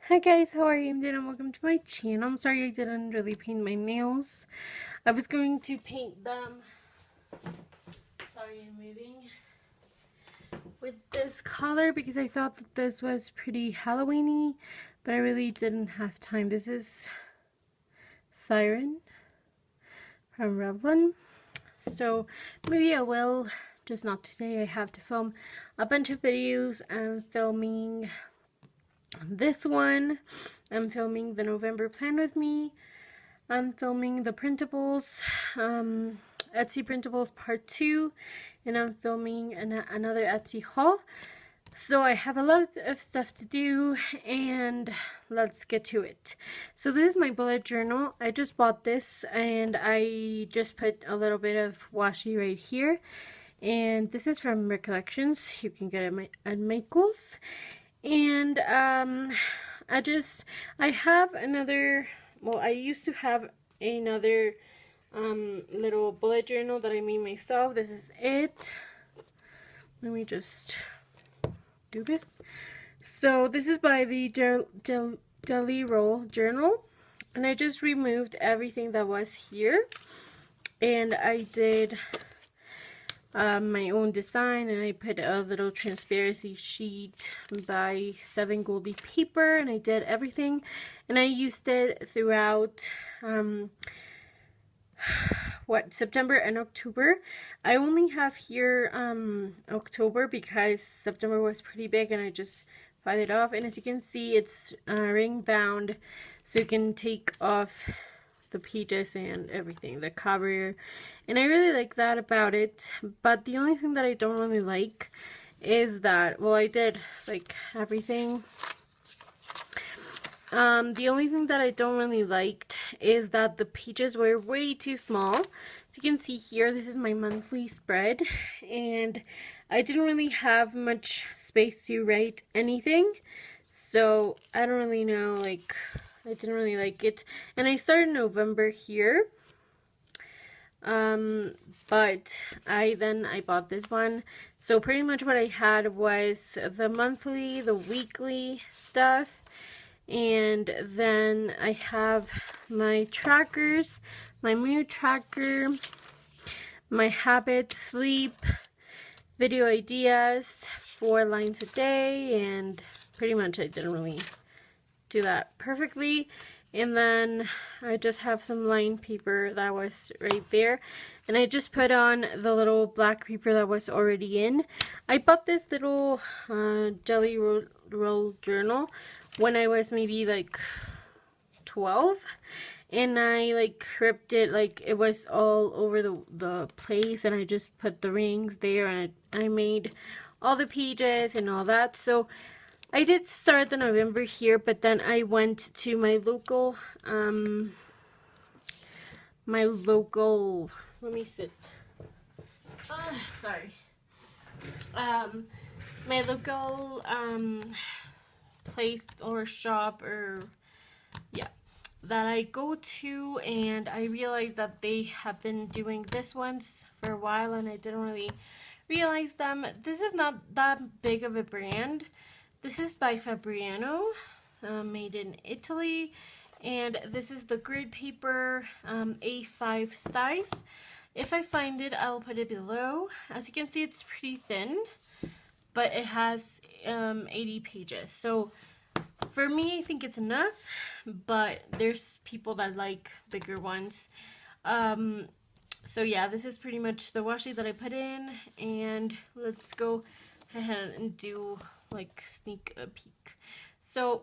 Hi guys, how are you? I'm Dana. Welcome to my channel. I'm sorry I didn't really paint my nails. I was going to paint them. Sorry, I'm moving. With this color because I thought that this was pretty Halloweeny, but I really didn't have time. This is Siren from Revlon. So maybe I will, just not today. I have to film a bunch of videos. I'm filming this one. I'm filming the November plan with me. I'm filming the printables, Etsy printables part 2, and I'm filming another Etsy haul. So I have a lot of stuff to do, and let's get to it. So this is my bullet journal. I just bought this, and I just put a little bit of washi right here. And this is from Recollections. You can get it at Michael's. And I have another, well, I used to have another little bullet journal that I made myself. This is it. Let me just do this. So this is by the Jelly Roll Journal, and I just removed everything that was here, and I did my own design, and I put a little transparency sheet by 7 Goldie paper, and I did everything, and I used it throughout September and October. I only have here October because September was pretty big and I just filed it off, and as you can see it's ring bound, so you can take off the pages and everything, the cover, and I really like that about it. But the only thing that I don't really like is that, well, I did like everything. The only thing that I don't really liked is that the pages were way too small. So you can see here, this is my monthly spread, and I didn't really have much space to write anything. So I don't really know, like, I didn't really like it. And I started November here. But I bought this one. So pretty much what I had was the monthly, the weekly stuff, and then I have my trackers, my mood tracker, my habits, sleep, video ideas, 4 lines a day, and pretty much I didn't really do that perfectly. And then I just have some line paper that was right there, and I just put on the little black paper that was already in. I bought this little Jelly Roll journal when I was maybe like 12, and I like ripped it, like it was all over the place, and I just put the rings there, and I made all the pages and all that. So I did start the November here, but then I went to my local, let me sit, sorry, my local, place or shop, or, yeah, that I go to, and I realized that they have been doing this once for a while, and I didn't really realize them. This is not that big of a brand. This is by Fabriano, made in Italy, and this is the grid paper, A5 size. If I find it, I'll put it below. As you can see, it's pretty thin, but it has 80 pages. So for me, I think it's enough, but there's people that like bigger ones. So yeah, this is pretty much the washi that I put in, and let's go ahead and do like sneak a peek. So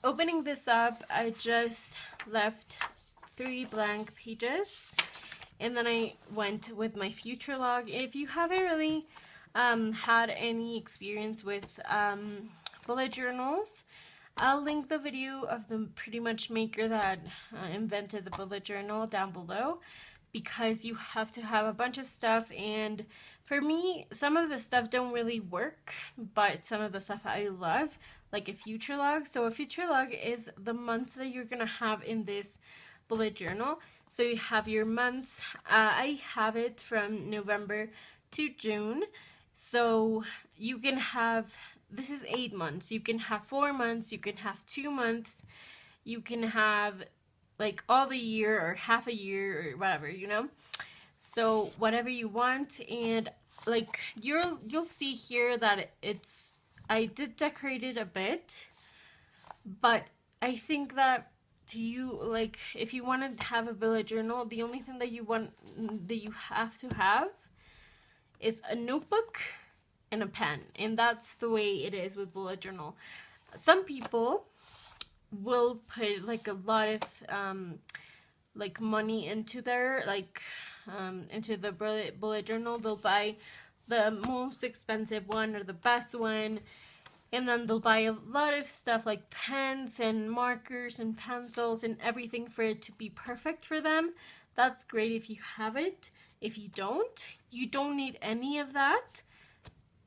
opening this up, I just left 3 blank pages, and then I went with my future log. If you haven't really had any experience with bullet journals, I'll link the video of the pretty much maker that invented the bullet journal down below, because you have to have a bunch of stuff, and for me, some of the stuff don't really work, but some of the stuff I love, like a future log. So a future log is the months that you're gonna have in this bullet journal. So you have your months. I have it from November to June, so you can have this is 8 months. You can have 4 months, you can have 2 months, you can have like all the year or half a year or whatever, you know? So whatever you want. And like you'll see here that I did decorate it a bit, but I think that like if you want to have a bullet journal, the only thing that you have to have is a notebook and a pen, and that's the way it is with bullet journal. Some people will put like a lot of like money into their into the bullet journal. They'll buy the most expensive one or the best one, and then they'll buy a lot of stuff like pens and markers and pencils and everything for it to be perfect for them. That's great if you have it. If you don't need any of that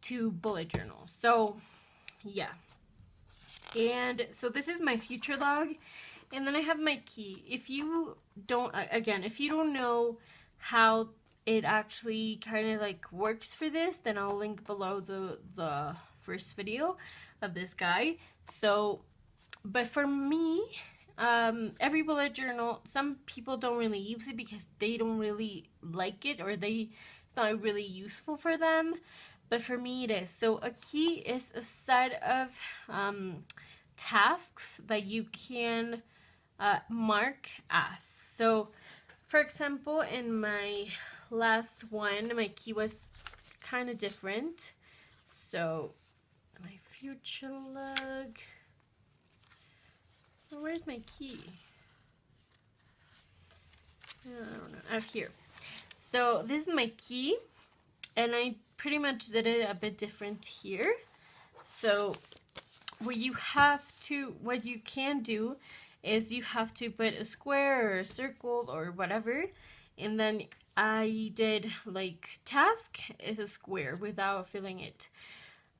to bullet journal. So yeah. And so this is my future log, and then I have my key. If you don't know how it actually kind of like works for this, then I'll link below the first video of this guy. So, but for me, every bullet journal, some people don't really use it because they don't really like it, or it's not really useful for them. But for me it is. So a key is a set of tasks that you can mark as. So for example, in my last one, my key was kind of different. So my future log, where's my key? I don't know. Oh, here. So this is my key, and I pretty much did it a bit different here. So what you can do is you have to put a square or a circle or whatever, and then I did like task is a square without filling it.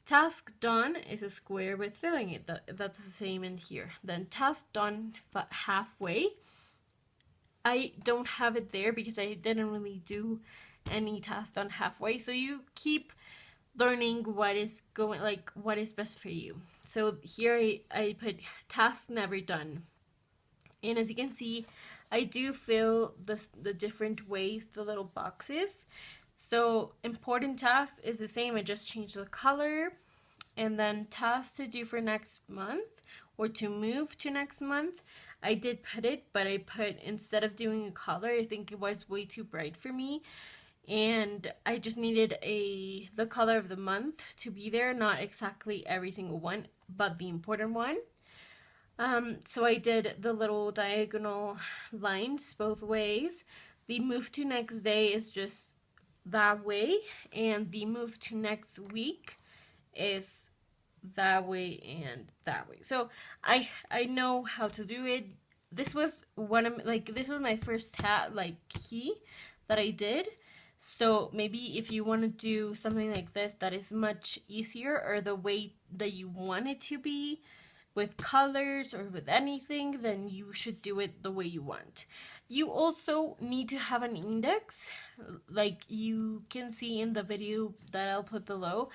Task done is a square with filling it. That's the same in here. Then task done halfway. I don't have it there because I didn't really do any task done halfway. So you keep learning what is best for you. So here I put task never done. And as you can see, I do fill the different ways, the little boxes. So important task is the same. I just changed the color. And then tasks to do for next month or to move to next month, I did put it, but I put, instead of doing a color, I think it was way too bright for me. And I just needed the color of the month to be there, not exactly every single one, but the important one. So I did the little diagonal lines both ways. The move to next day is just that way, and the move to next week is that way and that way. So I know how to do it. This was my first key that I did. So maybe if you want to do something like this that is much easier, or the way that you want it to be with colors or with anything, then you should do it the way you want. You also need to have an index, like you can see in the video that I'll put below.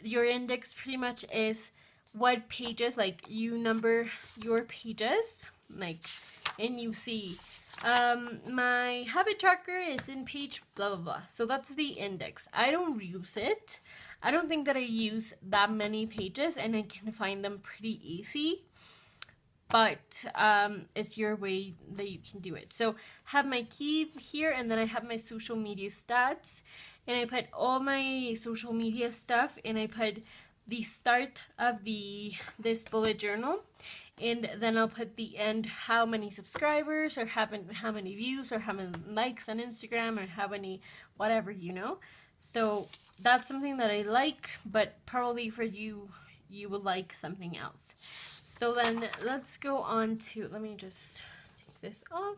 Your index pretty much is what pages, like you number your pages, like, and you see my habit tracker is in page blah blah blah. So that's the index. I don't use it. I don't think that I use that many pages, and I can find them pretty easy, but it's your way that you can do it. So have my key here, and then I have my social media stats, and I put all my social media stuff, and I put the start of this bullet journal, and then I'll put the end, how many subscribers, or how many views, or how many likes on Instagram, or how many whatever, you know. So that's something that I like, but probably for you would like something else. So then let's go on to, let me just take this off.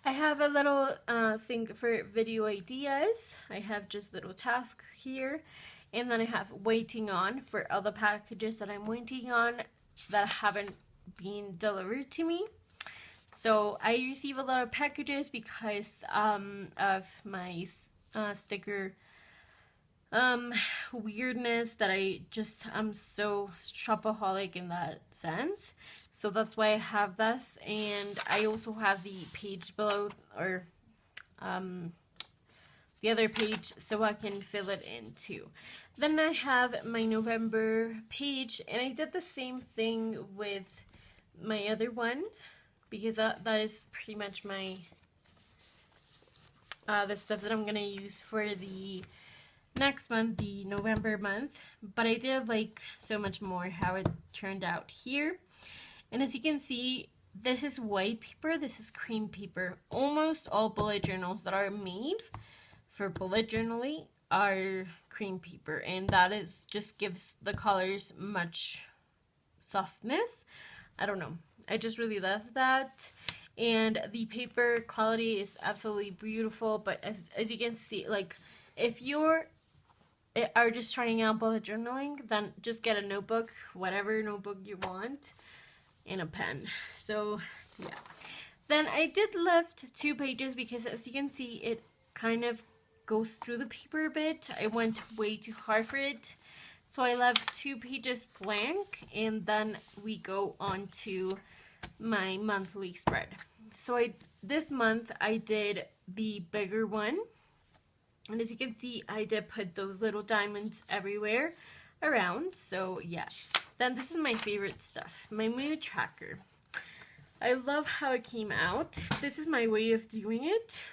I have a little thing for video ideas. I have just little tasks here, and then I have waiting on for other packages that I'm waiting on that haven't been delivered to me. So I receive a lot of packages because of my sticker weirdness that I'm so shopaholic in that sense. So that's why I have this, and I also have the page below, or the other page, so I can fill it in too. Then I have my November page, and I did the same thing with my other one, because that is pretty much my the stuff that I'm gonna use for the next month, the November month. But I did like so much more how it turned out here. And as you can see, this is white paper, this is cream paper. Almost all bullet journals that are made for bullet journaling are cream paper, and that is just gives the colors much softness. I don't know, I just really love that. And the paper quality is absolutely beautiful. But as you can see, like, if you're are just trying out bullet journaling, then just get a notebook, whatever notebook you want, and a pen. So yeah, then I did left 2 pages because as you can see, it kind of goes through the paper a bit. I went way too hard for it, so I left 2 pages blank, and then we go on to my monthly spread. So this month I did the bigger one, and as you can see, I did put those little diamonds everywhere around. So yeah, then this is my favorite stuff, my mood tracker. I love how it came out. This is my way of doing it,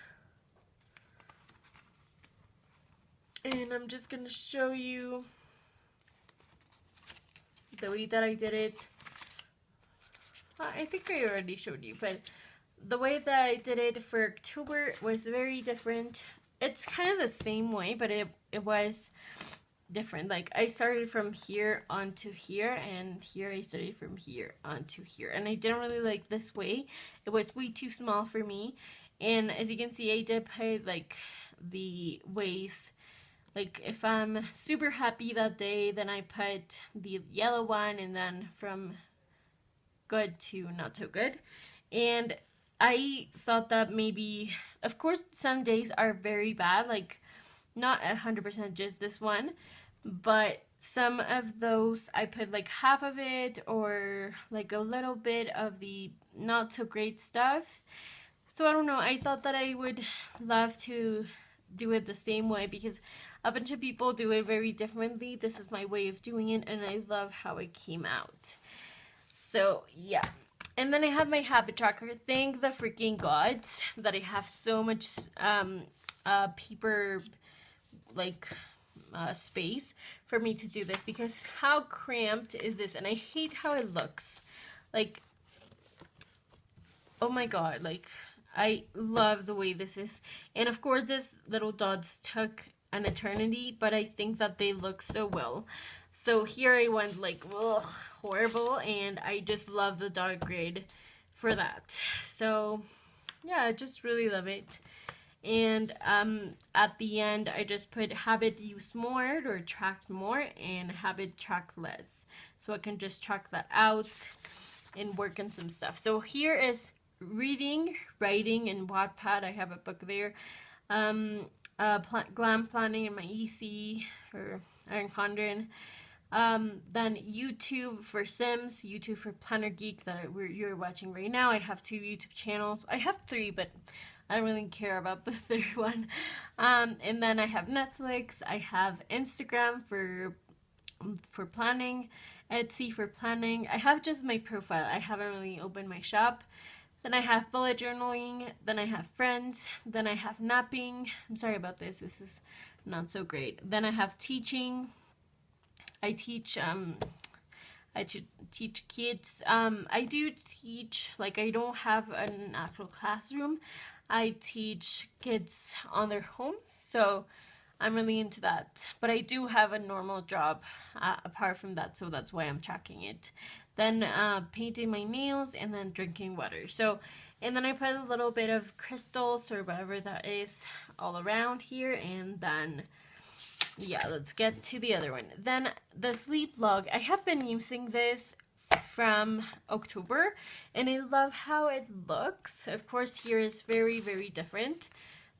and I'm just gonna show you the way that I did it. I think I already showed you, but the way that I did it for October was very different. It's kind of the same way, but it was different. Like, I started from here onto here, and here I started from here onto here, and I didn't really like this way. It was way too small for me. And as you can see, I did put like the ways, like if I'm super happy that day, then I put the yellow one, and then from good to not so good. And I thought that maybe, of course, some days are very bad, like not 100% just this one, but some of those I put like half of it, or like a little bit of the not so great stuff. So I don't know, I thought that I would love to do it the same way, because a bunch of people do it very differently. This is my way of doing it, and I love how it came out. So yeah. And then I have my habit tracker. Thank the freaking gods that I have so much paper, like space for me to do this, because how cramped is this? And I hate how it looks. Like, oh my god, like, I love the way this is. And of course, this little dots took an eternity, but I think that they look so well. So here I went like, ugh, horrible, and I just love the dot grid for that. So yeah, I just really love it. And at the end, I just put habit use more or track more, and habit track less. So I can just track that out and work on some stuff. So here is reading, writing, and Wattpad. I have a book there. Glam planning in my EC, or Erin Condren. Then YouTube for Sims, YouTube for Planner Geek that you're watching right now. I have 2 YouTube channels. I have 3, but I don't really care about the 3rd one. And then I have Netflix. I have Instagram for planning, Etsy for planning. I have just my profile. I haven't really opened my shop. Then I have bullet journaling. Then I have friends. Then I have napping. I'm sorry about this. This is not so great. Then I have teaching. I teach teach kids. I do teach, like, I don't have an actual classroom. I teach kids on their homes, so I'm really into that. But I do have a normal job apart from that, so that's why I'm tracking it. Then painting my nails, and then drinking water. So, and then I put a little bit of crystals or whatever that is all around here, and then yeah, let's get to the other one. Then the sleep log. I have been using this from October, and I love how it looks. Of course, here is very, very different,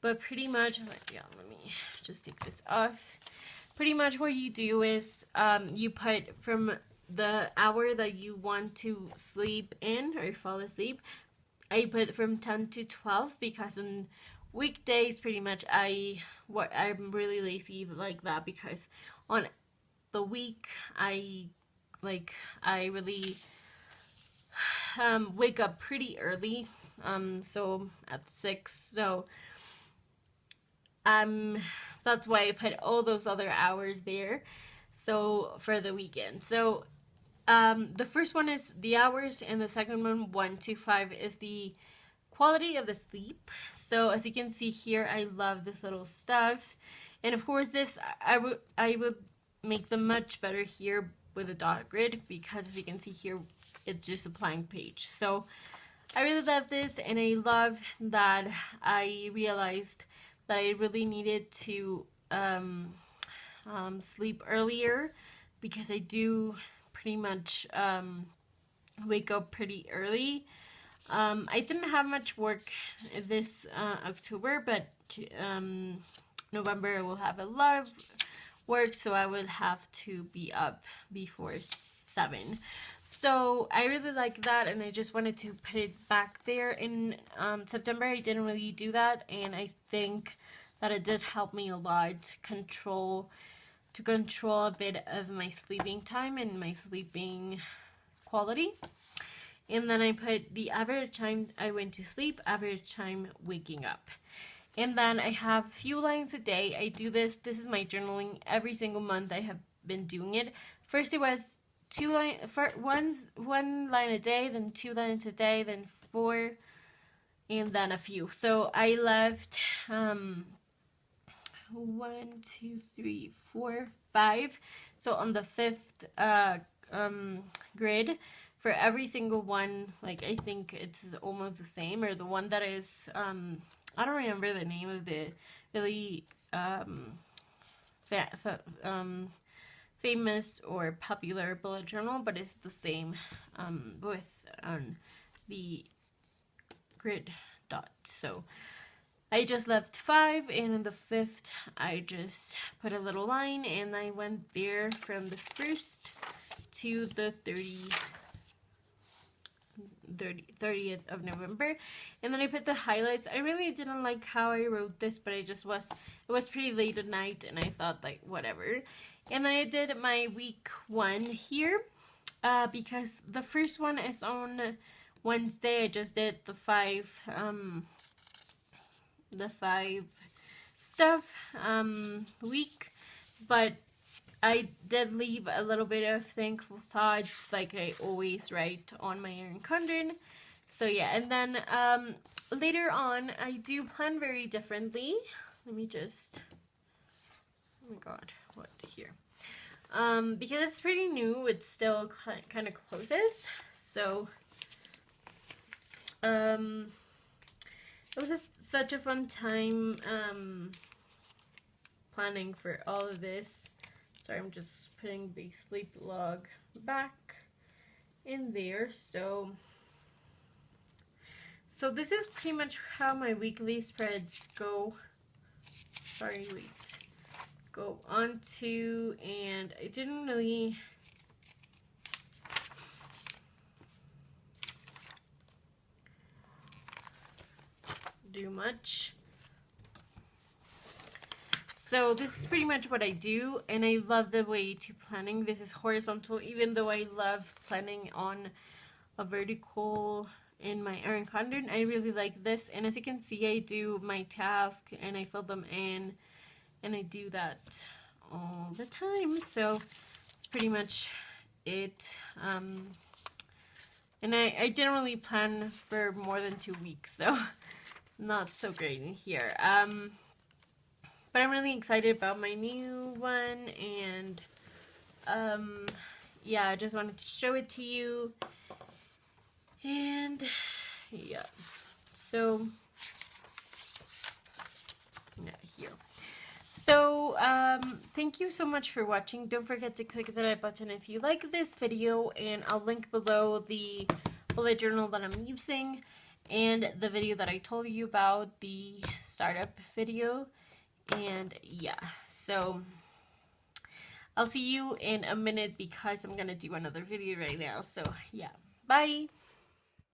but pretty much, yeah, let me just take this off. pretty much what you do is you put from the hour that you want to sleep in or fall asleep. I put from 10 to 12 because on weekdays pretty much I'm really lazy like that, because on the week I really wake up pretty early, so at 6, so that's why I put all those other hours there, so for the weekend. So the first one is the hours, and the second one, 1 to 5, is the quality of the sleep. So as you can see here, I love this little stuff, and of course this I would make them much better here with a dot grid, because as you can see here, it's just a blank page. So I really love this, and I love that I realized that I really needed to sleep earlier, because I do pretty much wake up pretty early. I didn't have much work this October, but November I will have a lot of work, so I would have to be up before 7. So I really like that, and I just wanted to put it back there. In September I didn't really do that, and I think that it did help me a lot to control a bit of my sleeping time and my sleeping quality. And then I put the average time I went to sleep, average time waking up. And then I have a few lines a day. I do this is my journaling every single month. I have been doing it. First it was one line a day, then 2 lines a day, then 4, and then a few. So I left 1, 2, 3, 4, 5. So on the 5th grid, for every single one, like I think it's almost the same, or the one that is I don't remember the name of the really famous or popular bullet journal, but it's the same with the grid dot. So I just left 5, and in the 5th I just put a little line, and I went there from the 1st to the 30th of November, and then I put the highlights. I really didn't like how I wrote this, but it was pretty late at night, and I thought like whatever. And then I did my week 1 here, because the first one is on Wednesday. I just did the 5 stuff week, but I did leave a little bit of thankful thoughts, like I always write on my Erin Condren. So yeah, and then later on I do plan very differently. Let me just, oh my god, what here? Because it's pretty new, it still kind of closes. So it was just such a fun time planning for all of this. Sorry, I'm just putting the sleep log back in there. So this is pretty much how my weekly spreads go. Sorry, wait. Go on to, and I didn't really do much. So this is pretty much what I do, and I love the way to planning. This is horizontal, even though I love planning on a vertical in my Erin Condren. I really like this, and as you can see, I do my task and I fill them in, and I do that all the time. So it's pretty much it. And I didn't really plan for more than 2 weeks, so not so great in here. But I'm really excited about my new one, and yeah, I just wanted to show it to you. And yeah, so yeah, here. So thank you so much for watching. Don't forget to click the like button if you like this video, and I'll link below the bullet journal that I'm using and the video that I told you about, the startup video. And yeah, so I'll see you in a minute because I'm gonna do another video right now. So yeah, bye.